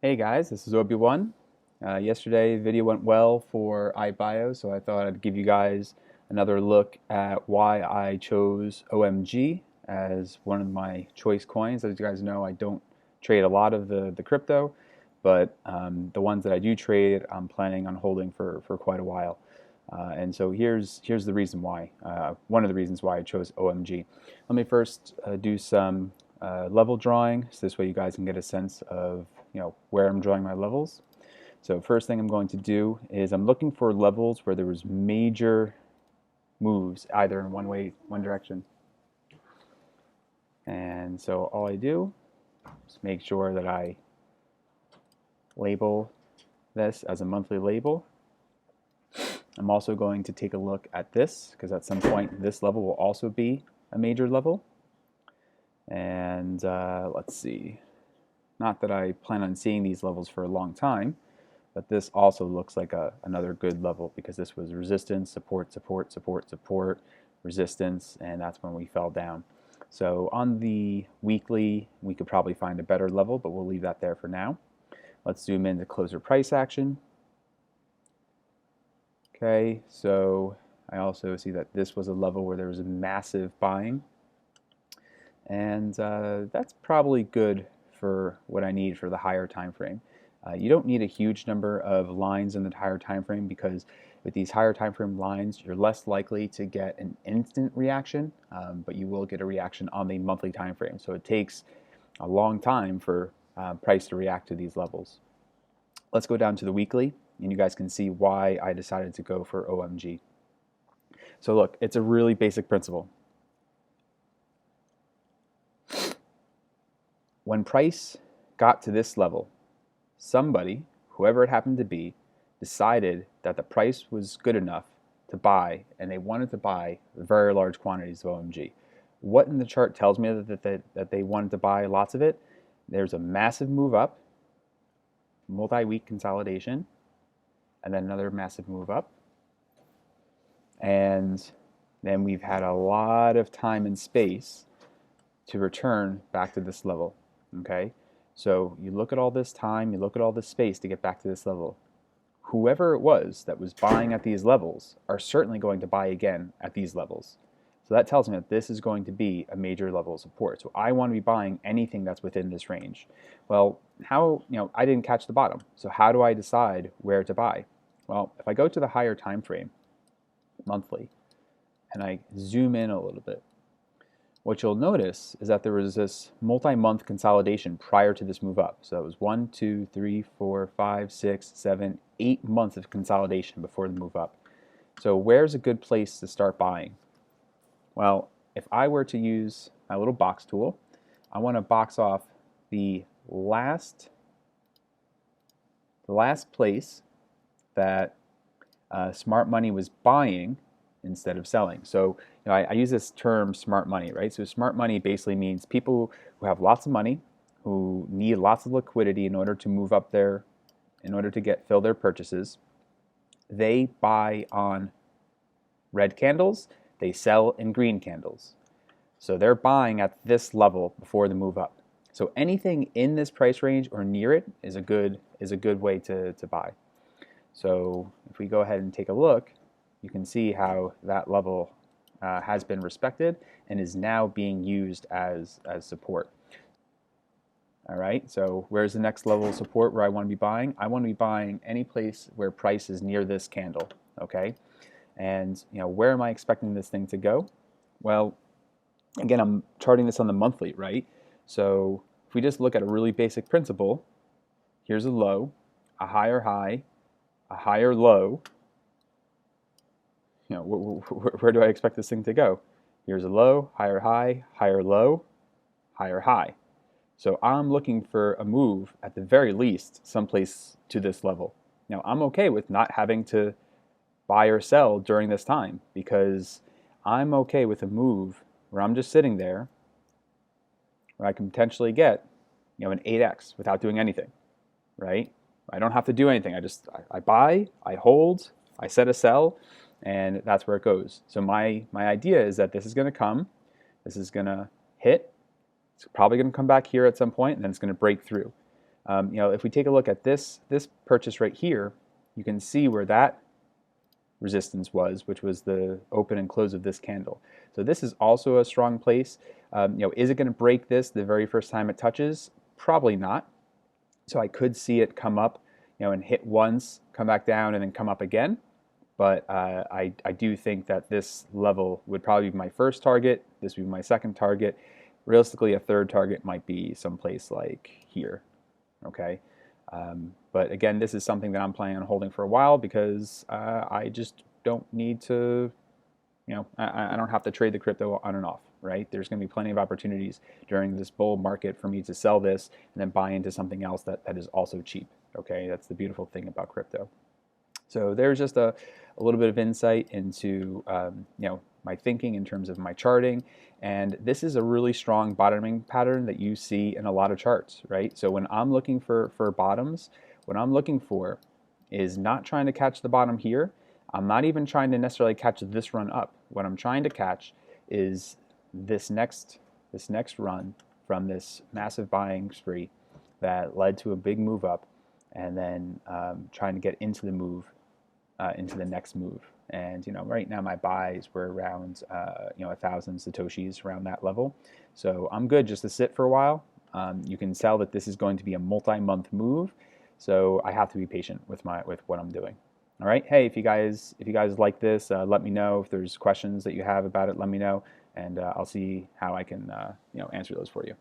Hey guys, this is Obi-Wan. Yesterday video went well for iBio, so I thought I'd give you guys another look at why I chose OMG as one of my choice coins. As you guys know, I don't trade a lot of the crypto, but the ones that I do trade, I'm planning on holding for quite a while. And so here's the reason why. One of the reasons why I chose OMG. Let me first do some level drawing, so this way you guys can get a sense of where I'm drawing my levels. So first thing I'm going to do is I'm looking for levels where there was major moves either in one direction. And so all I do is make sure that I label this as a monthly label. I'm also going to take a look at this because at some point this level will also be a major level. And let's see. Not that I plan on seeing these levels for a long time, but this also looks like another good level because this was resistance, support, support, support, support, resistance, and that's when we fell down. So on the weekly, we could probably find a better level, but we'll leave that there for now. Let's zoom in to closer price action. Okay, so I also see that this was a level where there was a massive buying, and that's probably good for what I need for the higher time frame. You don't need a huge number of lines in the higher time frame because with these higher time frame lines, you're less likely to get an instant reaction, but you will get a reaction on the monthly time frame. So it takes a long time for price to react to these levels. Let's go down to the weekly, and you guys can see why I decided to go for OMG. So look, it's a really basic principle. When price got to this level, somebody, whoever it happened to be, decided that the price was good enough to buy, and they wanted to buy very large quantities of OMG. What in the chart tells me that they wanted to buy lots of it? There's a massive move up, multi-week consolidation, and then another massive move up. And then we've had a lot of time and space to return back to this level. Okay, so you look at all this time, you look at all this space to get back to this level. Whoever it was that was buying at these levels are certainly going to buy again at these levels. So that tells me that this is going to be a major level of support. So I want to be buying anything that's within this range. Well, I didn't catch the bottom. So how do I decide where to buy? Well, if I go to the higher time frame, monthly, and I zoom in a little bit, what you'll notice is that there was this multi-month consolidation prior to this move up. So that was 1, 2, 3, 4, 5, 6, 7, 8 months of consolidation before the move up. So where's a good place to start buying? Well, if I were to use my little box tool, I want to box off the last place that smart money was buying instead of selling. So I use this term smart money, right? So smart money basically means people who have lots of money, who need lots of liquidity in order to move up in order to fill their purchases. They buy on red candles, they sell in green candles. So they're buying at this level before the move up. So anything in this price range or near it is a good way to buy. So if we go ahead and take a look, you can see how that level has been respected and is now being used as support. All right, so where's the next level of support where I want to be buying? I want to be buying any place where price is near this candle, okay? And where am I expecting this thing to go? Well, again, I'm charting this on the monthly, right? So if we just look at a really basic principle, here's a low, a higher high, a higher low. Where do I expect this thing to go? Here's a low, higher high, higher low, higher high. So I'm looking for a move, at the very least, someplace to this level. Now, I'm okay with not having to buy or sell during this time because I'm okay with a move where I'm just sitting there where I can potentially get an 8x without doing anything, right? I don't have to do anything. I buy, I hold, I set a sell, and that's where it goes. So my idea is that this is going to come, this is going to hit, it's probably going to come back here at some point, and then it's going to break through. If we take a look at this purchase right here, you can see where that resistance was, which was the open and close of this candle. So this is also a strong place. Is it going to break this the very first time it touches? Probably not. So I could see it come up, and hit once, come back down, and then come up again. But I do think that this level would probably be my first target. This would be my second target. Realistically, a third target might be someplace like here. Okay. But again, this is something that I'm planning on holding for a while because I just don't need to, I don't have to trade the crypto on and off, right? There's going to be plenty of opportunities during this bull market for me to sell this and then buy into something else that is also cheap. Okay, that's the beautiful thing about crypto. So there's just a little bit of insight into my thinking in terms of my charting, and this is a really strong bottoming pattern that you see in a lot of charts, right? So when I'm looking for bottoms, what I'm looking for is not trying to catch the bottom here. I'm not even trying to necessarily catch this run up. What I'm trying to catch is this next run from this massive buying spree that led to a big move up, and then trying to get into the move. Into the next move. And right now my buys were around 1,000 satoshis, around that level. So I'm good just to sit for a while. You can tell that this is going to be a multi-month move, so I have to be patient with what I'm doing. All right. Hey, if you guys like this, let me know. If there's questions that you have about it, let me know, and I'll see how I can answer those for you.